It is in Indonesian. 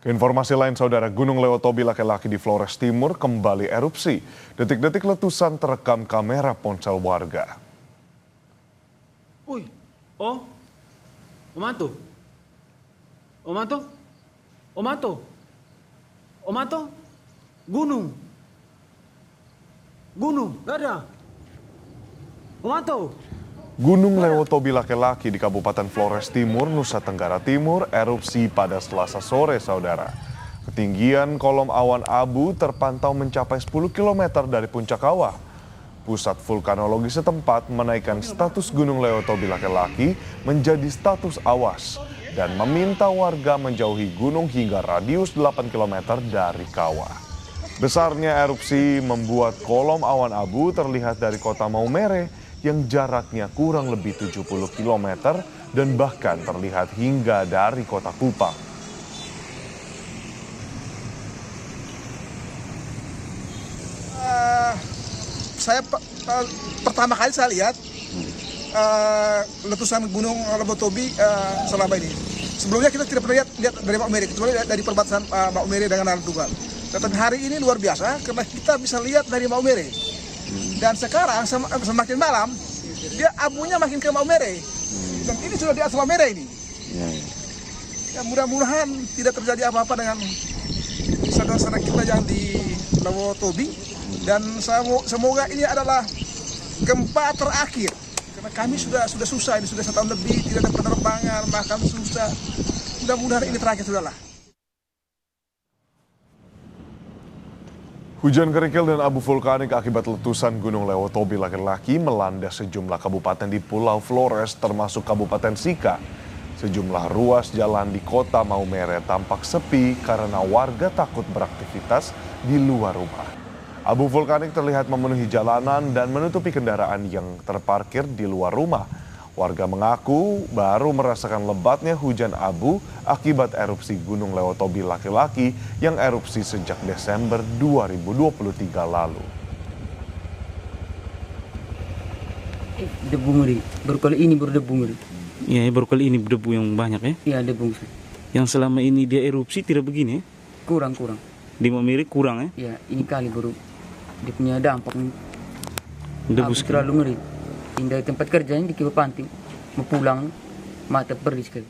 Keinformasi lain, saudara, Gunung Lewotobi laki-laki di Flores Timur kembali erupsi. Detik-detik letusan terekam kamera ponsel warga. Uy, oh, Omato, Omato, Omato, Omato, gunung, gak ada, Omato. Gunung Lewotobi laki-laki di Kabupaten Flores Timur, Nusa Tenggara Timur erupsi pada Selasa sore, saudara. Ketinggian kolom awan abu terpantau mencapai 10 km dari puncak kawah. Pusat vulkanologi setempat menaikkan status Gunung Lewotobi laki-laki menjadi status awas dan meminta warga menjauhi gunung hingga radius 8 km dari kawah. Besarnya erupsi membuat kolom awan abu terlihat dari kota Maumere yang jaraknya kurang lebih 70 km dan bahkan terlihat hingga dari kota Kupang. Pertama kali saya lihat letusan Gunung Lewotobi selama ini. Sebelumnya kita tidak pernah lihat dari Maumere, kecuali dari perbatasan Maumere dengan Tuban. Tetapi hari ini luar biasa karena kita bisa lihat dari Maumere. Dan sekarang semakin malam dia abunya makin ke Maumere. Dan ini sudah di atas Maumere ini. Ya, mudah-mudahan tidak terjadi apa-apa dengan saudara-saudara kita yang di Lewotobi. Dan semoga ini adalah gempa terakhir. Karena kami sudah susah, ini sudah 1 tahun lebih, tidak ada penerbangan, makan susah. Mudah-mudahan ini terakhir sudahlah. Hujan kerikil dan abu vulkanik akibat letusan Gunung Lewotobi laki-laki melanda sejumlah kabupaten di Pulau Flores termasuk Kabupaten Sika. Sejumlah ruas jalan di kota Maumere tampak sepi karena warga takut beraktivitas di luar rumah. Abu vulkanik terlihat memenuhi jalanan dan menutupi kendaraan yang terparkir di luar rumah. Warga mengaku baru merasakan lebatnya hujan abu akibat erupsi Gunung Lewotobi laki-laki yang erupsi sejak Desember 2023 lalu. Debu ngeri, baru kali ini baru debu ngeri. Iya, baru kali ini debu yang banyak ya? Iya, debu. Yang selama ini dia erupsi tidak begini ya? Kurang. Di Maumere kurang ya? Iya, ini kali baru dia punya dampak. Debu terlalu ngeri. Pindah tempat kerjanya di Kibapanting, mau pulang mata perih sekali.